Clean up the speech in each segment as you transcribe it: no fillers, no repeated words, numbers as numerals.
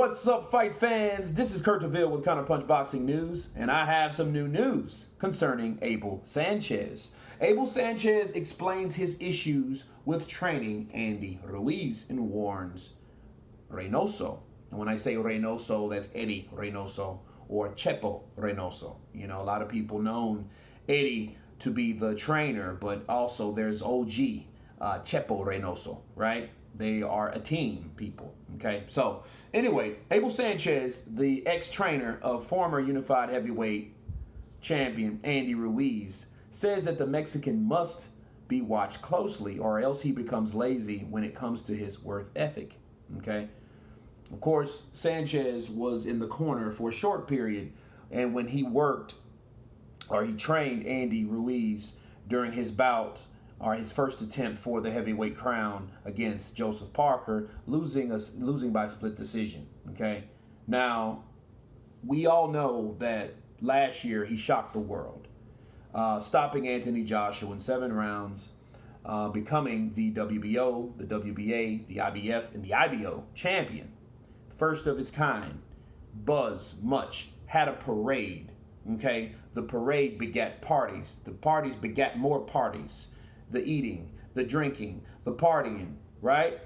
What's up, fight fans? This is Kurt DeVille with Counterpunch Boxing News, and I have some new news concerning Abel Sanchez. Abel Sanchez explains his issues with training Andy Ruiz and warns Reynoso. And when I say Reynoso, that's Eddie Reynoso or Chepo Reynoso. You know, a lot of people known Eddie to be the trainer, but also there's OG Chepo Reynoso, right? They are a team, people, okay? So, anyway, Abel Sanchez, the ex-trainer of former unified heavyweight champion Andy Ruiz, says that the Mexican must be watched closely or else he becomes lazy when it comes to his work ethic, okay? Of course, Sanchez was in the corner for a short period, and when he worked or he trained Andy Ruiz during his bout or his first attempt for the heavyweight crown against Joseph Parker, losing by split decision, okay? Now, we all know that last year he shocked the world, stopping Anthony Joshua in 7 rounds, becoming the WBO, the WBA, the IBF, and the IBO champion. First of its kind, buzz much, had a parade, okay? The parade begat parties. The parties begat more parties. The eating, the drinking, the partying, right?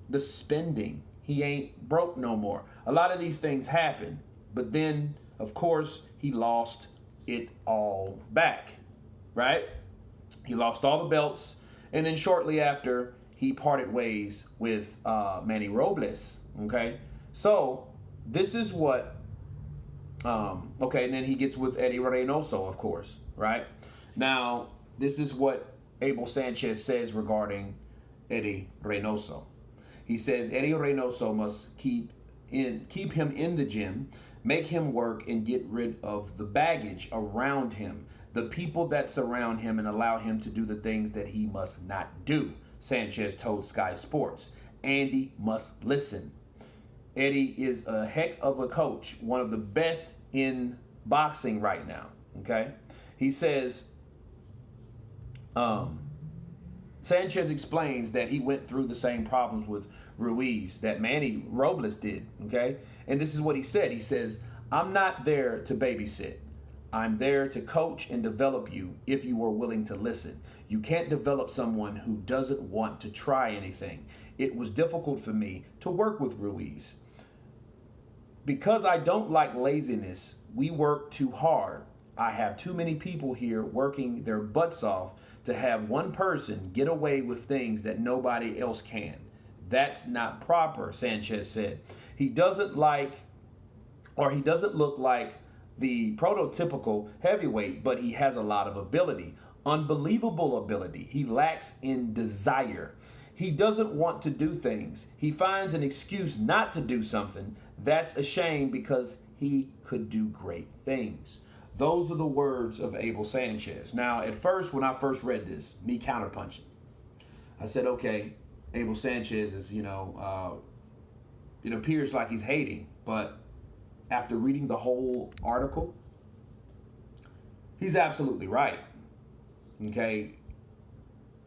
The spending. He ain't broke no more. A lot of these things happen, but then, of course, he lost it all back, right? He lost all the belts, and then shortly after, he parted ways with Manny Robles, okay? So, this is what, okay, and then he gets with Eddie Reynoso, of course, right? Now, this is what Abel Sanchez says regarding Eddie Reynoso. He says Eddie Reynoso must keep him in the gym, make him work, and get rid of the baggage around him, the people that surround him, and allow him to do the things that he must not do, Sanchez told Sky Sports. Andy must listen. Eddie is a heck of a coach, one of the best in boxing right now, okay? He says, Sanchez explains that he went through the same problems with Ruiz that Manny Robles did, okay? And this is what he said. He says, I'm not there to babysit. I'm there to coach and develop you if you are willing to listen. You can't develop someone who doesn't want to try anything. It was difficult for me to work with Ruiz. Because I don't like laziness, we work too hard. I have too many people here working their butts off to have one person get away with things that nobody else can. That's not proper, Sanchez said. He doesn't look like the prototypical heavyweight, but he has a lot of ability, unbelievable ability. He lacks in desire. He doesn't want to do things. He finds an excuse not to do something. That's a shame because he could do great things. Those are the words of Abel Sanchez. Now, at first, when I first read this, me counterpunching, I said, okay, Abel Sanchez is, it appears like he's hating. But after reading the whole article, he's absolutely right. Okay?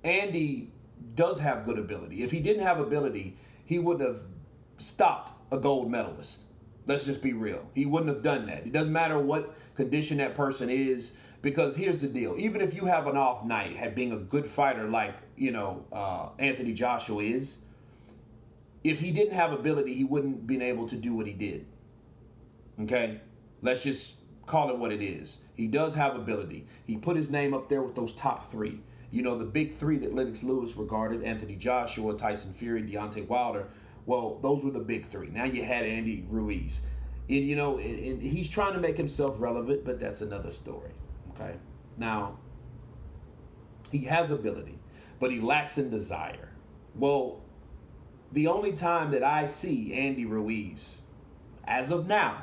Andy does have good ability. If he didn't have ability, he would have stopped a gold medalist. Let's just be real. He wouldn't have done that. It doesn't matter what condition that person is, because here's the deal. Even if you have an off night, being a good fighter like, Anthony Joshua is, if he didn't have ability, he wouldn't have been able to do what he did. Okay? Let's just call it what it is. He does have ability. He put his name up there with those top 3. The big 3 that Lennox Lewis regarded, Anthony Joshua, Tyson Fury, Deontay Wilder. Well, those were the big 3. Now you had Andy Ruiz. And, and he's trying to make himself relevant, but that's another story. Okay? Now, he has ability, but he lacks in desire. Well, the only time that I see Andy Ruiz, as of now,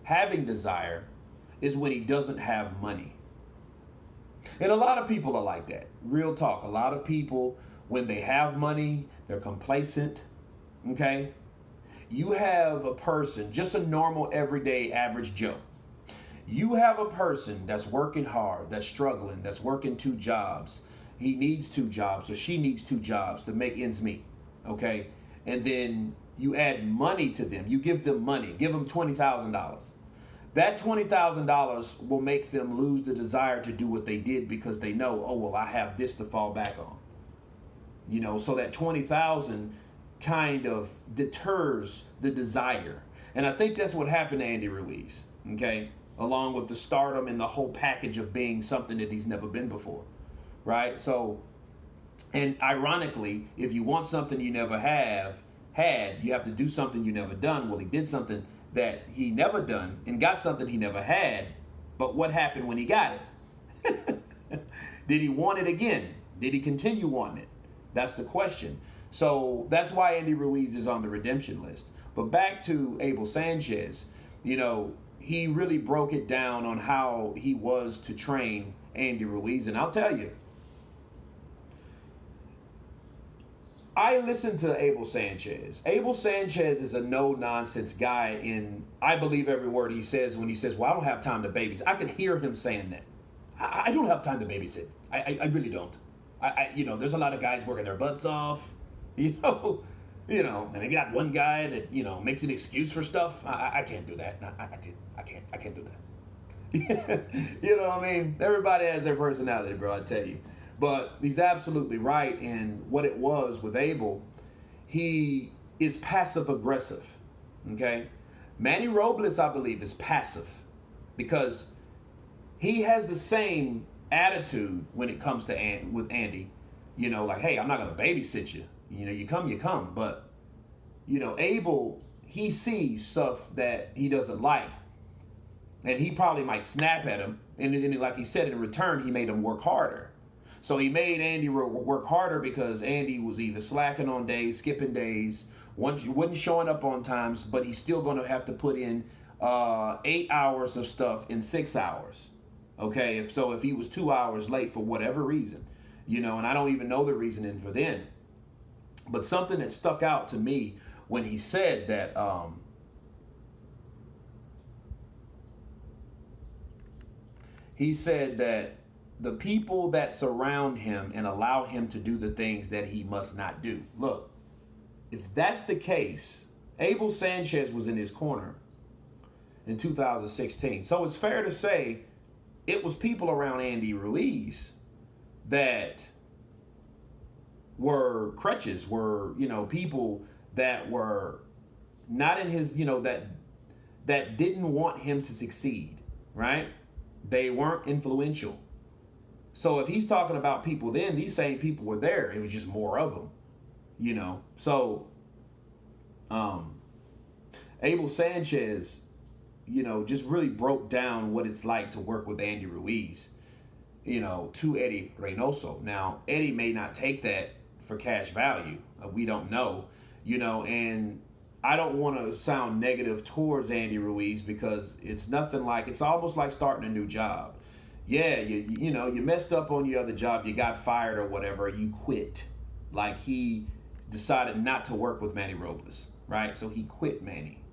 having desire is when he doesn't have money. And a lot of people are like that. Real talk. A lot of people, when they have money, they're complacent. Okay? You have a person, just a normal, everyday, average Joe. You have a person that's working hard, that's struggling, that's working 2 jobs. He needs 2 jobs, or she needs 2 jobs to make ends meet. Okay? and then you add money to them. You give them money. Give them $20,000. That $20,000 will make them lose the desire to do what they did because they know, oh, well, I have this to fall back on. You know, so that 20,000 kind of deters the desire. And I think that's what happened to Andy Ruiz, okay? Along with the stardom and the whole package of being something that he's never been before, right? So, and ironically, if you want something you never had, you have to do something you never done. Well, he did something that he never done and got something he never had. But what happened when he got it? Did he want it again? Did he continue wanting it? That's the question. So that's why Andy Ruiz is on the redemption list. But back to Abel Sanchez, you know, he really broke it down on how he was to train Andy Ruiz. And I'll tell you, I listened to Abel Sanchez. Abel Sanchez is a no-nonsense guy, and I believe every word he says when he says, well, I don't have time to babysit. I could hear him saying that. I don't have time to babysit. I really don't. You know, there's a lot of guys working their butts off, you know, and they got one guy that, you know, makes an excuse for stuff. I can't do that. I can't do that. You know what I mean? Everybody has their personality, bro, I tell you. But he's absolutely right. And what it was with Abel, he is passive aggressive. Okay. Manny Robles, I believe, is passive because he has the same attitude when it comes to with Andy. You know, like, hey, I'm not going to babysit you. You know, you come. But, you know, Abel, he sees stuff that he doesn't like. And he probably might snap at him. And like he said, in return, he made him work harder. So he made Andy work harder because Andy was either slacking on days, skipping days, wasn't showing up on times, but he's still going to have to put in 8 hours of stuff in 6 hours. Okay, if he was 2 hours late for whatever reason, you know, and I don't even know the reasoning for then. But something that stuck out to me when he said that the people that surround him and allow him to do the things that he must not do. Look, if that's the case, Abel Sanchez was in his corner in 2016. So it's fair to say it was people around Andy Ruiz that were crutches, were, you know, people that were not in his, you know, that didn't want him to succeed, right? They weren't influential. So if he's talking about people then, these same people were there. It was just more of them, you know. So Abel Sanchez, you know, just really broke down what it's like to work with Andy Ruiz, you know, to Eddie Reynoso. Now, Eddie may not take that for cash value. We don't know, you know, and I don't want to sound negative towards Andy Ruiz because it's nothing like, it's almost like starting a new job. Yeah, you know, you messed up on your other job, you got fired or whatever, you quit. Like he decided not to work with Manny Robles, right? So he quit Manny,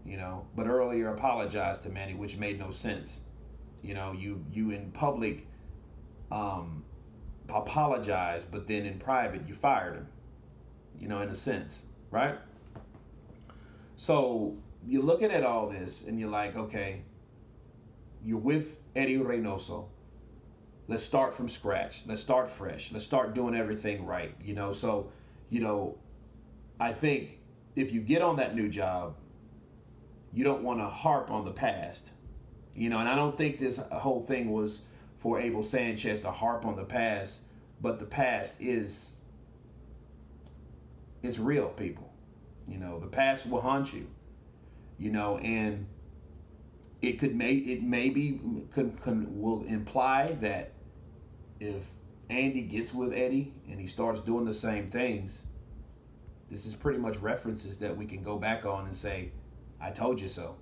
you know, but earlier apologized to Manny, which made no sense. You know, you in public apologize, but then in private you fired him, you know, in a sense, right? So you're looking at all this and you're like, okay, you're with Eddie Reynoso. Let's start from scratch. Let's start fresh. Let's start doing everything right. You know, so, you know, I think if you get on that new job, you don't want to harp on the past. You know, and I don't think this whole thing was for Abel Sanchez to harp on the past, but the past is, it's real, people. You know, the past will haunt you. You know, and will imply that if Andy gets with Eddie and he starts doing the same things, this is pretty much references that we can go back on and say, I told you so,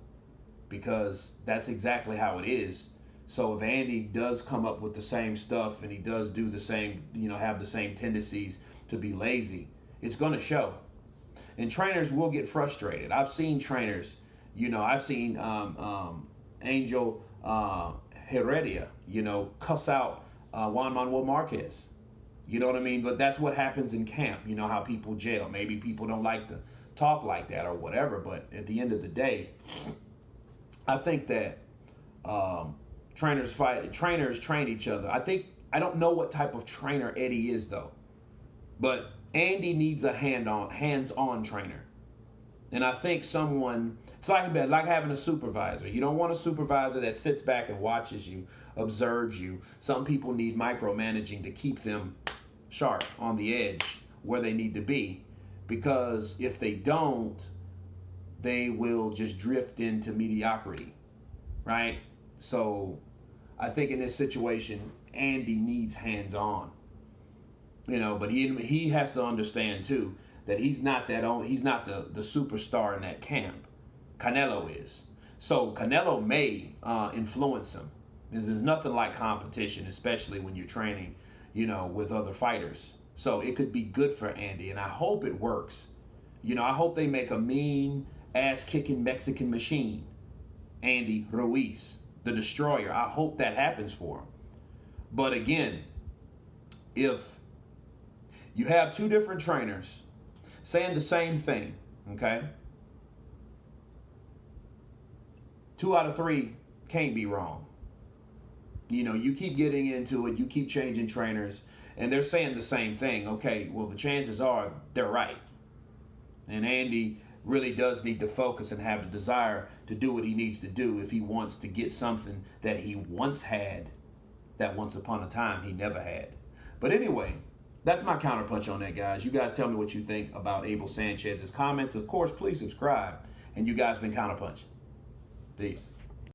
because that's exactly how it is. So if Andy does come up with the same stuff and he does do the same, you know, have the same tendencies to be lazy, it's going to show. And trainers will get frustrated. I've seen trainers, you know, I've seen Angel Heredia, you know, cuss out Juan Manuel Marquez, You know what I mean? But that's what happens in camp. You know how people jail. Maybe people don't like to talk like that or whatever. But at the end of the day, I think that trainers train each other. I don't know what type of trainer Eddie is though, but Andy needs a hands-on trainer. And I think someone, it's like having a supervisor. You don't want a supervisor that sits back and watches you, observes you. Some people need micromanaging to keep them sharp on the edge where they need to be, because if they don't, they will just drift into mediocrity, right? So I think in this situation, Andy needs hands-on, but he has to understand too that he's not the superstar in that camp. Canelo is. So Canelo may influence him. There's nothing like competition, especially when you're training, with other fighters. So it could be good for Andy, and I hope it works. I hope they make a mean, ass-kicking Mexican machine, Andy Ruiz, the Destroyer. I hope that happens for him. But again, if you have two different trainers saying the same thing, okay? 2 out of 3 can't be wrong. You keep getting into it, you keep changing trainers, and they're saying the same thing. Okay, well, the chances are they're right. And Andy really does need to focus and have the desire to do what he needs to do if he wants to get something that he once had that once upon a time he never had. But anyway, that's my counterpunch on that, guys. You guys tell me what you think about Abel Sanchez's comments. Of course, please subscribe. And you guys been counterpunching. Peace.